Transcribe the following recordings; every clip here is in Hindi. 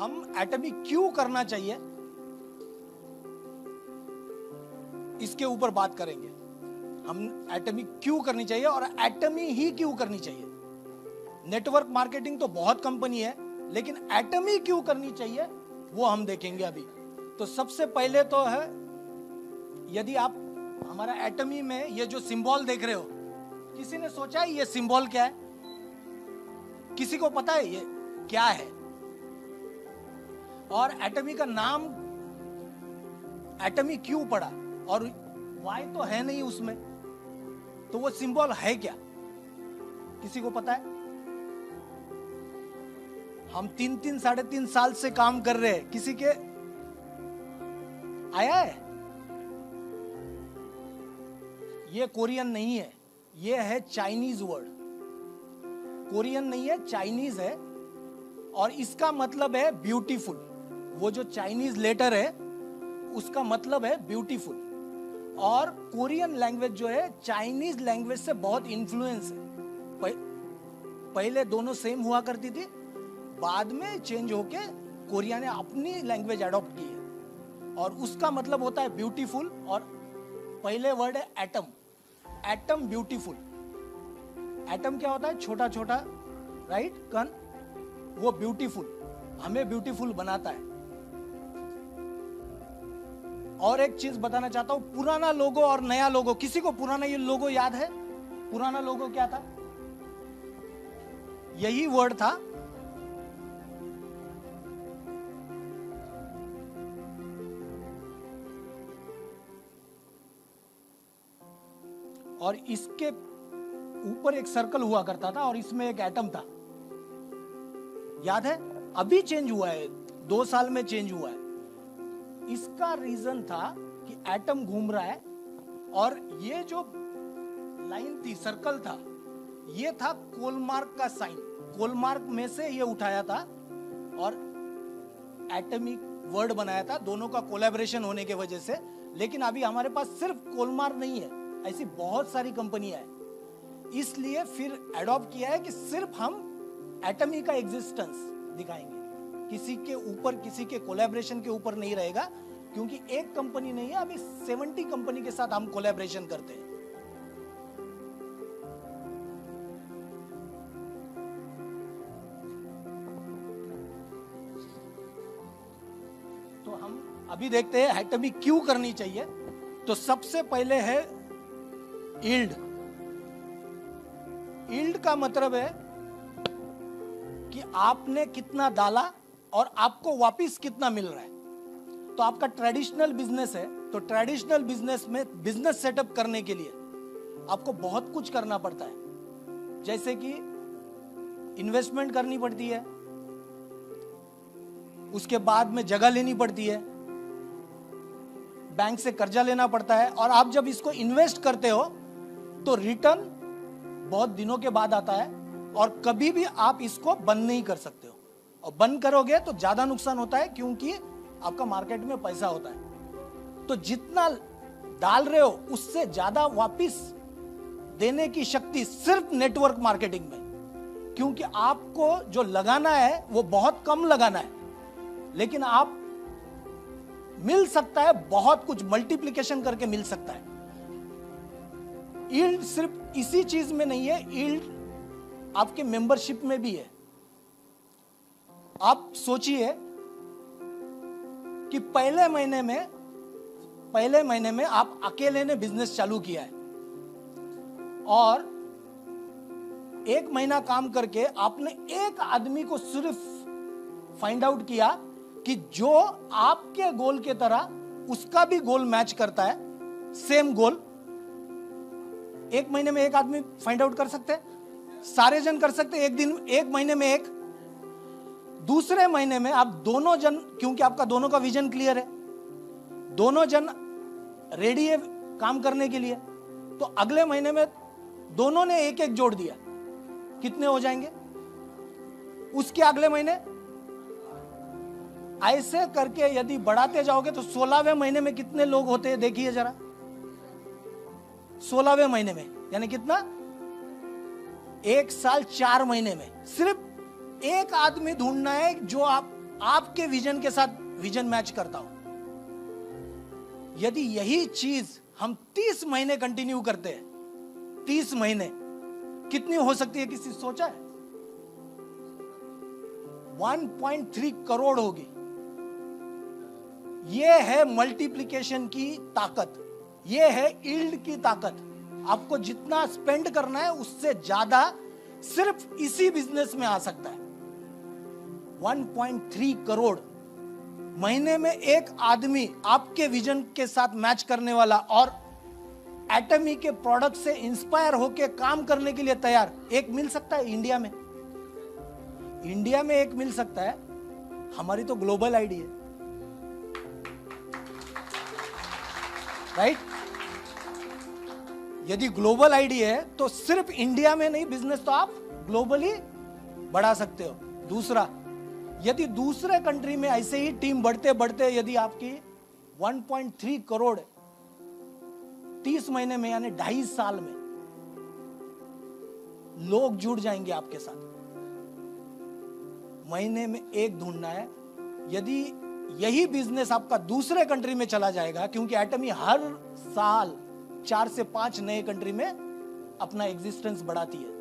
हम एटॉमिक क्यों करना चाहिए इसके ऊपर बात करेंगे। हम एटॉमिक क्यों करनी चाहिए और एटमी ही क्यों करनी चाहिए। नेटवर्क मार्केटिंग तो बहुत कंपनी है, लेकिन एटमी क्यों करनी चाहिए वो हम देखेंगे अभी। तो सबसे पहले तो है, यदि आप हमारा एटमी में ये जो सिंबल देख रहे हो, किसी ने सोचा है ये सिंबल क्या है? किसी को पता है ये क्या है? और एटमी का नाम एटमी क्यों पड़ा? और वाई तो है नहीं उसमें, तो वो सिंबल है क्या? किसी को पता है? हम 3-3 साढ़े 3 साल से काम कर रहे हैं, किसी के आया है? ये कोरियन नहीं है, ये है चाइनीज वर्ड। कोरियन नहीं है, चाइनीज है, और इसका मतलब है ब्यूटीफुल। वो जो चाइनीज लेटर है उसका मतलब है ब्यूटीफुल। और कोरियन लैंग्वेज जो है चाइनीज लैंग्वेज से बहुत इन्फ्लुएंस है। पहले दोनों सेम हुआ करती थी, बाद में चेंज होके कोरिया ने अपनी लैंग्वेज अडॉप्ट की है, और उसका मतलब होता है ब्यूटीफुल। और पहले वर्ड है एटम। Atom beautiful. एटम क्या होता है? छोटा छोटा, राइट, कण। वो ब्यूटीफुल, हमें ब्यूटीफुल बनाता है। और एक चीज बताना चाहता हूं, पुराना लोगो और नया लोगो, किसी को पुराना ये लोगो याद है? पुराना लोगो क्या था? यही वर्ड था। और इसके ऊपर एक सर्कल हुआ करता था और इसमें एक एटम था, याद है? अभी चेंज हुआ है, 2 साल में चेंज हुआ है। इसका रीजन था कि एटम घूम रहा है, और ये जो लाइन थी, सर्कल था, ये था कोलमार्क का साइन। कोलमार्क में से ये उठाया था और एटमिक वर्ड बनाया था, दोनों का कोलैबोरेशन होने के वजह से। लेकिन अभी हमारे पास सिर्फ कोलमार्क नहीं है, ऐसी बहुत सारी कंपनियां हैं। इसलिए फिर एडॉप्ट किया है कि सिर्फ हम एटमी का एग्जिस्टेंस दिखाएंगे, किसी के ऊपर, किसी के कोलैबोरेशन के ऊपर नहीं रहेगा, क्योंकि एक कंपनी नहीं है, अभी 70 कंपनी के साथ हम कोलैबोरेशन करते हैं। तो हम अभी देखते हैं एटमी क्यों करनी चाहिए। तो सबसे पहले है यील्ड। यील्ड का मतलब है कि आपने कितना डाला और आपको वापस कितना मिल रहा है। तो आपका ट्रेडिशनल बिजनेस है, तो ट्रेडिशनल बिजनेस में बिजनेस सेटअप करने के लिए आपको बहुत कुछ करना पड़ता है, जैसे कि इन्वेस्टमेंट करनी पड़ती है, उसके बाद में जगह लेनी पड़ती है, बैंक से कर्जा लेना पड़ता है, और आप जब इसको इन्वेस्ट करते हो तो रिटर्न बहुत दिनों के बाद आता है, और कभी भी आप इसको बंद नहीं कर सकते हो। और बंद करोगे तो ज्यादा नुकसान होता है, क्योंकि आपका मार्केट में पैसा होता है। तो जितना डाल रहे हो उससे ज्यादा वापस देने की शक्ति सिर्फ नेटवर्क मार्केटिंग में, क्योंकि आपको जो लगाना है वो बहुत कम लगाना है, लेकिन आप मिल सकता है बहुत कुछ, मल्टीप्लिकेशन करके मिल सकता है। यील्ड सिर्फ इसी चीज में नहीं है, यील्ड आपके मेंबरशिप में भी है। आप सोचिए कि पहले महीने में आप अकेले ने बिजनेस चालू किया है, और 1 महीना काम करके आपने एक आदमी को सिर्फ फाइंड आउट किया कि जो आपके गोल के तरह उसका भी गोल मैच करता है, सेम गोल। 1 महीने में एक आदमी फाइंड आउट कर सकते हैं? सारे जन कर सकते हैं एक दिन, 1 महीने में एक। दूसरे महीने में आप दोनों जन, क्योंकि आपका दोनों का विजन क्लियर है, दोनों जन रेडी है काम करने के लिए, तो अगले महीने में दोनों ने एक एक जोड़ दिया, कितने हो जाएंगे? उसके अगले महीने ऐसे करके यदि बढ़ाते जाओगे तो 16वें महीने में कितने लोग होते हैं देखिए जरा। 16वें महीने में यानी कितना? 1 साल 4 महीने में सिर्फ एक आदमी ढूंढना है जो आपके विजन के साथ विजन मैच करता हो। यदि यही चीज हम 30 महीने कंटिन्यू करते हैं, 30 महीने कितनी हो सकती है, किसी सोचा है? 1.3 करोड़ होगी। यह है मल्टीप्लिकेशन की ताकत, यह है यील्ड की ताकत। आपको जितना स्पेंड करना है उससे ज्यादा सिर्फ इसी बिजनेस में आ सकता है। 1.3 करोड़ महीने में एक आदमी आपके विजन के साथ मैच करने वाला और एटमी के प्रोडक्ट से इंस्पायर होकर काम करने के लिए तैयार एक मिल सकता है इंडिया में। इंडिया में एक मिल सकता है। हमारी तो ग्लोबल आईडी है, राइट? यदि ग्लोबल आईडी है तो सिर्फ इंडिया में नहीं, बिजनेस तो आप ग्लोबली बढ़ा सकते हो। दूसरा, यदि दूसरे कंट्री में ऐसे ही टीम बढ़ते बढ़ते यदि आपकी 1.3 करोड़ 30 महीने में यानी 2.5 साल में लोग जुड़ जाएंगे आपके साथ। महीने में एक ढूंढना है। यदि यही बिजनेस आपका दूसरे कंट्री में चला जाएगा, क्योंकि एटमी हर साल 4 से 5 नए कंट्री में अपना एग्जिस्टेंस बढ़ाती है।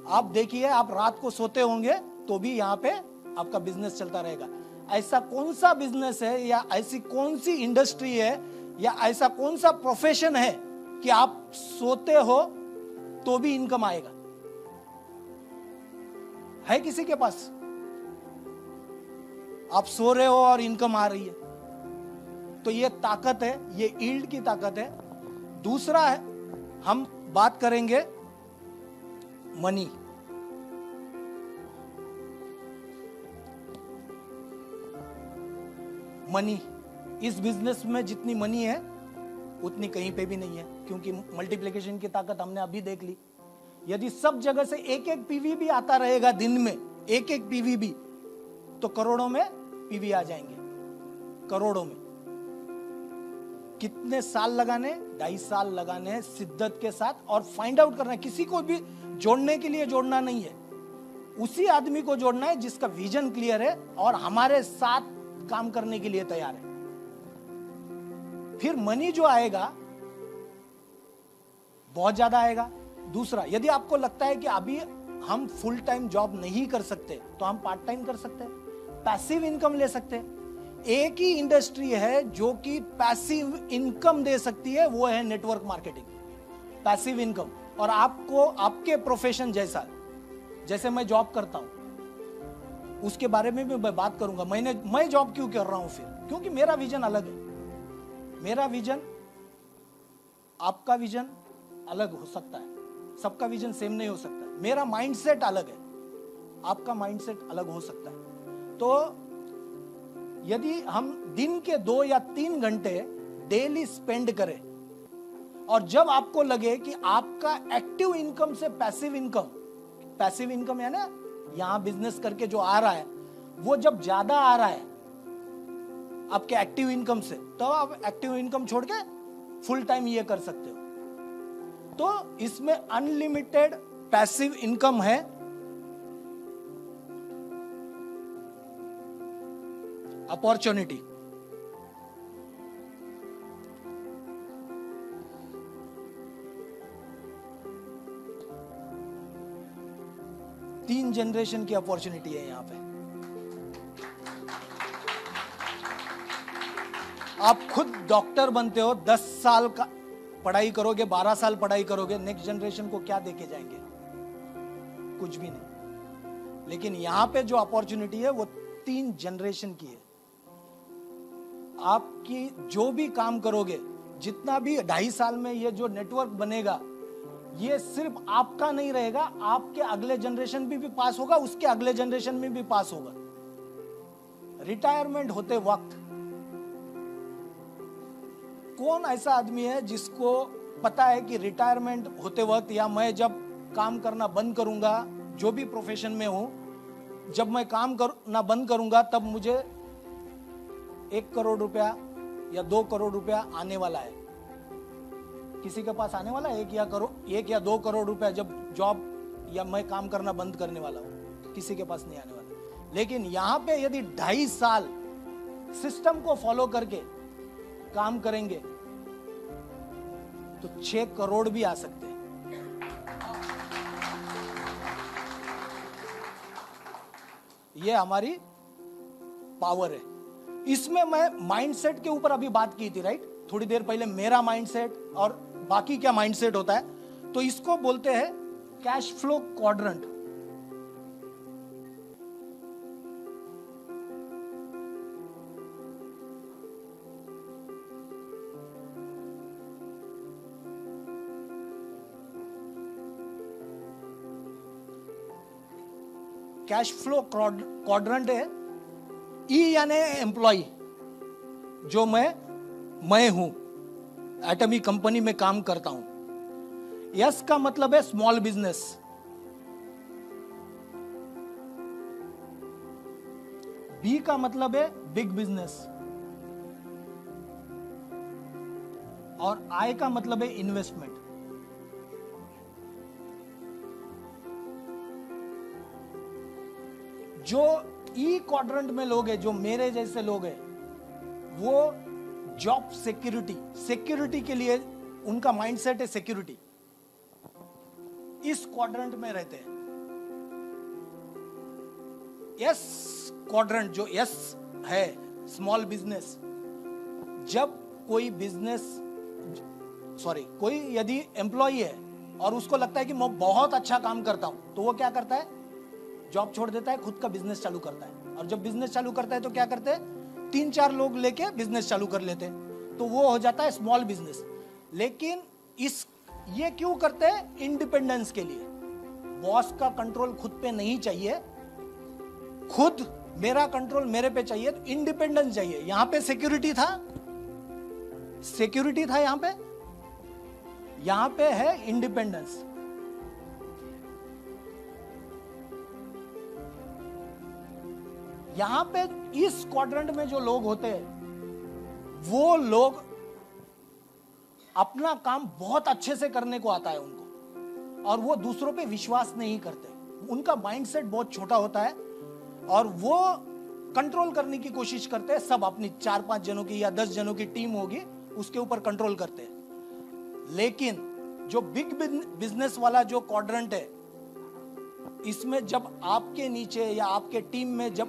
आप देखिए, आप रात को सोते होंगे तो भी यहां पे आपका बिजनेस चलता रहेगा। ऐसा कौन सा बिजनेस है या ऐसी कौन सी इंडस्ट्री है या ऐसा कौन सा प्रोफेशन है कि आप सोते हो तो भी इनकम आएगा? है किसी के पास? आप सो रहे हो और इनकम आ रही है, तो ये ताकत है, ये यील्ड की ताकत है। दूसरा है, हम बात करेंगे मनी। मनी, इस बिजनेस में जितनी मनी है उतनी कहीं पे भी नहीं है, क्योंकि मल्टीप्लिकेशन की ताकत हमने अभी देख ली। यदि सब जगह से एक एक पीवी भी आता रहेगा दिन में, एक एक पीवी भी, तो करोड़ों में पीवी आ जाएंगे, करोड़ों में। कितने साल लगाने? 2.5 साल लगाने शिद्दत के साथ, और फाइंड आउट करना है। किसी को भी जोड़ने के लिए जोड़ना नहीं है, उसी आदमी को जोड़ना है जिसका विजन क्लियर है और हमारे साथ काम करने के लिए तैयार है। फिर मनी जो आएगा बहुत ज्यादा आएगा। दूसरा, यदि आपको लगता है कि अभी हम फुल टाइम जॉब नहीं कर सकते तो हम पार्ट टाइम कर सकते हैं, पैसिव इनकम ले सकते हैं। एक ही इंडस्ट्री है जो कि पैसिव इनकम दे सकती है, वो है नेटवर्क मार्केटिंग, पैसिव इनकम। और आपको आपके प्रोफेशन जैसा, जैसे मैं जॉब करता हूं उसके बारे में भी मैं बात करूंगा। मैं जॉब क्यों कर रहा हूं फिर? क्योंकि मेरा विजन अलग है। मेरा विजन, आपका विजन अलग हो सकता है, सबका विजन सेम नहीं हो सकता। मेरा माइंडसेट अलग है, आपका माइंडसेट अलग हो सकता है। तो यदि हम दिन के 2 या 3 घंटे डेली स्पेंड करें, और जब आपको लगे कि आपका एक्टिव इनकम से पैसिव इनकम है ना, यहां बिजनेस करके जो आ रहा है वो जब ज्यादा आ रहा है आपके एक्टिव इनकम से, तो आप एक्टिव इनकम छोड़ के फुल टाइम ये कर सकते हो। तो इसमें अनलिमिटेड पैसिव इनकम है। अपॉर्चुनिटी, तीन जनरेशन की अपॉर्चुनिटी है यहां पे। आप खुद डॉक्टर बनते हो, 10 साल का पढ़ाई करोगे, 12 साल पढ़ाई करोगे, नेक्स्ट जनरेशन को क्या देके जाएंगे? कुछ भी नहीं। लेकिन यहां पे जो अपॉर्चुनिटी है वो 3 जनरेशन की है। आपकी जो भी काम करोगे, जितना भी 2.5 साल में ये जो नेटवर्क बनेगा, ये सिर्फ आपका नहीं रहेगा, आपके अगले जनरेशन भी पास होगा, उसके अगले जनरेशन में भी पास होगा। रिटायरमेंट होते वक्त कौन ऐसा आदमी है जिसको पता है कि रिटायरमेंट होते वक्त या मैं जब काम करना बंद करूंगा, जो भी प्रोफेशन में हूं, जब मैं काम करना बंद करूंगा तब मुझे 1 करोड़ रुपया या 2 करोड़ रुपया आने वाला है? किसी के पास आने वाला है 1 या 2 करोड़ रुपया जब जॉब या मैं काम करना बंद करने वाला हूं? किसी के पास नहीं आने वाला। लेकिन यहां पे यदि 2.5 साल सिस्टम को फॉलो करके काम करेंगे तो 6 करोड़ भी आ सकते हैं। ये हमारी पावर है। इसमें मैं माइंडसेट के ऊपर अभी बात की थी, राइट? थोड़ी देर पहले मेरा माइंडसेट और बाकी क्या माइंडसेट होता है, तो इसको बोलते हैं cash flow quadrant. Cash flow quadrant है। ई यानी एम्प्लॉय, जो मैं हूं, एटमी कंपनी में काम करता हूं। यस का मतलब है स्मॉल बिजनेस। बी का मतलब है बिग बिजनेस। और आई का मतलब है इन्वेस्टमेंट। जो ई क्वाड्रेंट में लोग हैं, जो मेरे जैसे लोग हैं, वो जॉब सिक्योरिटी के लिए उनका माइंडसेट है सिक्योरिटी, इस क्वाड्रेंट में रहते हैं। यस क्वाड्रेंट, जो यस है, स्मॉल बिजनेस। जब कोई यदि एम्प्लॉय है और उसको लगता है कि मैं बहुत अच्छा काम करता हूं, तो वो क्या करता है? जॉब छोड़ देता है, खुद का बिजनेस चालू करता है। और जब बिजनेस चालू करता है तो क्या करते हैं? 3-4 लोग लेके बिजनेस चालू कर लेते हैं, तो वो हो जाता है स्मॉल बिजनेस। लेकिन ये क्यों करते हैं? इंडिपेंडेंस के लिए। बॉस का कंट्रोल खुद पे नहीं चाहिए, खुद मेरा कंट्रोल मेरे पे चाहिए, इंडिपेंडेंस चाहिए। यहां पे सिक्योरिटी था यहां पे है इंडिपेंडेंस। यहां पे इस क्वाड्रेंट में जो लोग होते हैं, वो लोग अपना काम बहुत अच्छे से करने को आता है उनको, और वो दूसरों पे विश्वास नहीं करते। उनका माइंडसेट बहुत छोटा होता है और वो कंट्रोल करने की कोशिश करते हैं। सब अपनी 4-5 जनों की या 10 जनों की टीम होगी, उसके ऊपर कंट्रोल करते हैं। लेकिन जो बिग बिजनेस वाला जो क्वाड्रेंट है, इसमें जब आपके नीचे या आपके टीम में जब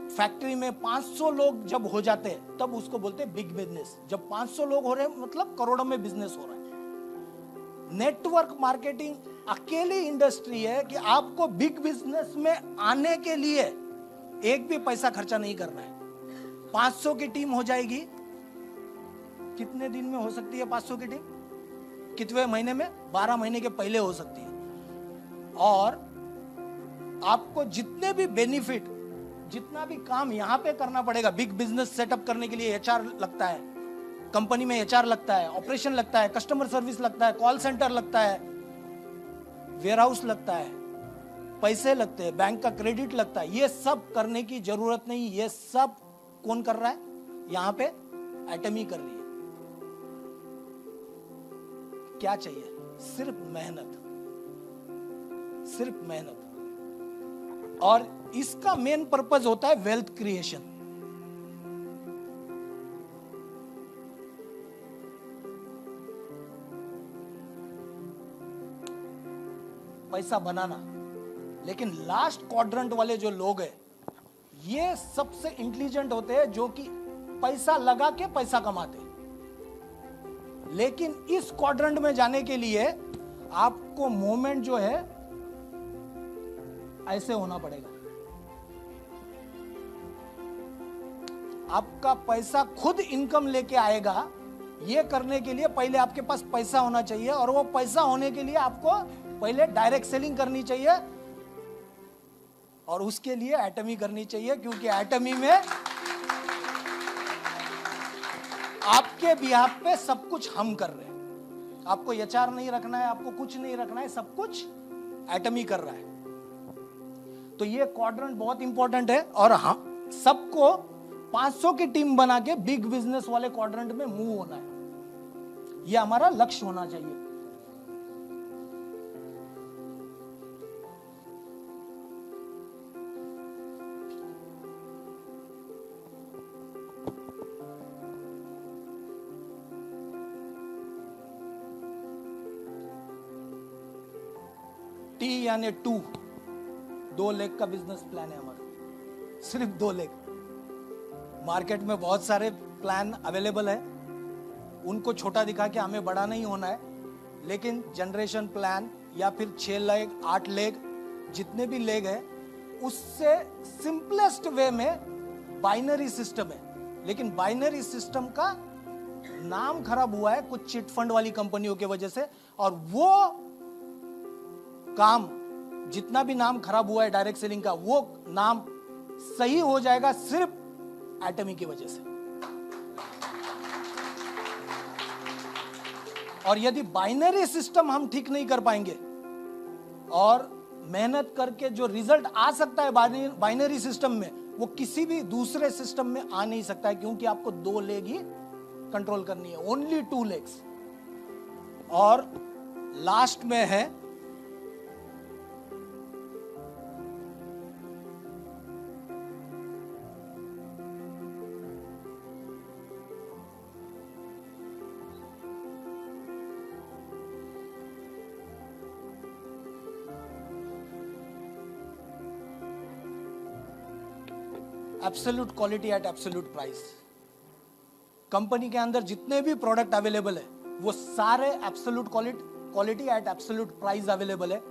फैक्ट्री में 500 लोग जब हो जाते हैं, तब उसको बोलते हैं बिग बिजनेस। जब 500 लोग हो रहे हैं, मतलब करोड़ों में बिजनेस हो रहा है। नेटवर्क मार्केटिंग अकेली इंडस्ट्री है कि आपको बिग बिजनेस में आने के लिए एक भी पैसा खर्चा नहीं करना है। 500 की टीम हो जाएगी। कितने दिन में हो सकती है 500 की टीम? कितने महीने में? 12 महीने के पहले हो सकती है। और आपको जितने भी बेनिफिट, जितना भी काम यहां पे करना पड़ेगा, बिग बिजनेस सेटअप करने के लिए एचआर लगता है, कंपनी में एचआर लगता है, ऑपरेशन लगता है, कस्टमर सर्विस लगता है, कॉल सेंटर लगता है, वेयरहाउस लगता है, पैसे लगते हैं, बैंक का क्रेडिट लगता है। ये सब करने की जरूरत नहीं। ये सब कौन कर रहा है? यहां पे एटमी कर रही है। क्या चाहिए? सिर्फ मेहनत, सिर्फ मेहनत। और इसका मेन पर्पस होता है वेल्थ क्रिएशन। पैसा बनाना। लेकिन लास्ट क्वाड्रेंट वाले जो लोग हैं, ये सबसे इंटेलिजेंट होते हैं, जो कि पैसा लगा के पैसा कमाते हैं। लेकिन इस क्वाड्रेंट में जाने के लिए आपको मोमेंट जो है ऐसे होना पड़ेगा। आपका पैसा खुद इनकम लेके आएगा। ये करने के लिए पहले आपके पास पैसा होना चाहिए, और वो पैसा होने के लिए आपको पहले डायरेक्ट सेलिंग करनी चाहिए, और उसके लिए एटमी करनी चाहिए। क्योंकि एटमी में आपके बिहाफ पे सब कुछ हम कर रहे हैं। आपको एचआर नहीं रखना है, आपको कुछ नहीं रखना है, सब कुछ एटमी कर रहा है। तो ये क्वाड्रेंट बहुत इंपॉर्टेंट है, और हम सबको 500 की टीम बना के बिग बिजनेस वाले क्वाड्रेंट में मूव होना है। ये हमारा लक्ष्य होना चाहिए। T यानी 2 लेग का बिजनेस प्लान है हमारा, सिर्फ 2 लेग। मार्केट में बहुत सारे प्लान अवेलेबल है, उनको छोटा दिखा के हमें बड़ा नहीं होना है, लेकिन जनरेशन प्लान या फिर 6 लेग 8 लेग जितने भी लेग है, उससे सिंपलेस्ट वे में बाइनरी सिस्टम है। लेकिन बाइनरी सिस्टम का नाम खराब हुआ है कुछ चिट फंड वाली कंपनियों की वजह से, और वो काम जितना भी नाम खराब हुआ है डायरेक्ट सेलिंग का, वो नाम सही हो जाएगा सिर्फ एटमी की वजह से। और यदि बाइनरी सिस्टम हम ठीक नहीं कर पाएंगे और मेहनत करके जो रिजल्ट आ सकता है बाइनरी सिस्टम में, वो किसी भी दूसरे सिस्टम में आ नहीं सकता है, क्योंकि आपको 2 लेग ही कंट्रोल करनी है, ओनली 2 लेग्स। और लास्ट में है absolute quality eight absolute price. Company के अंदर जितने भी प्रोडक्ट अवेलेबल है वो सारे absolute quality eight absolute price available है।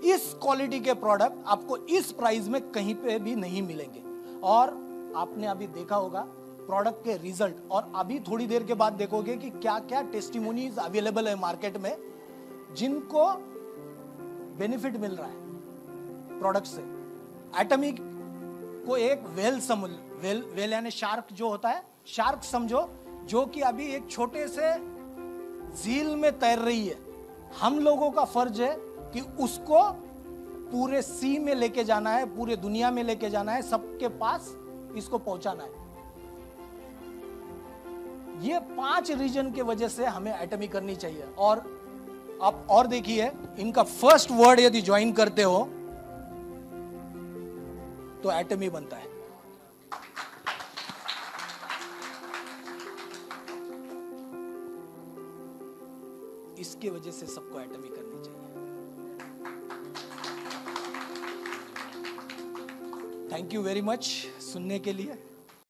इस क्वालिटी के प्रोडक्ट आपको इस प्राइस में कहीं पे भी नहीं मिलेंगे। और आपने अभी देखा होगा प्रोडक्ट के रिजल्ट, और अभी थोड़ी देर के बाद देखोगे कि क्या क्या टेस्टिमोनीज अवेलेबल है मार्केट में जिनको बेनिफिट मिल रहा है प्रोडक्ट से। एटमी को एक वेल यानी शार्क जो होता है, शार्क समझो, जो कि अभी एक छोटे से झील में तैर रही है। हम लोगों का फर्ज है कि उसको पूरे सी में लेके जाना है, पूरे दुनिया में लेके जाना है, सबके पास इसको पहुंचाना है। ये 5 रीजन के वजह से हमें एटमी करनी चाहिए। और आप और देखिए, इनका फर्स्ट वर्ड यदि ज्वाइन करते हो तो एटमी बनता है। इसके वजह से सबको एटमी करनी चाहिए। थैंक यू वेरी मच सुनने के लिए।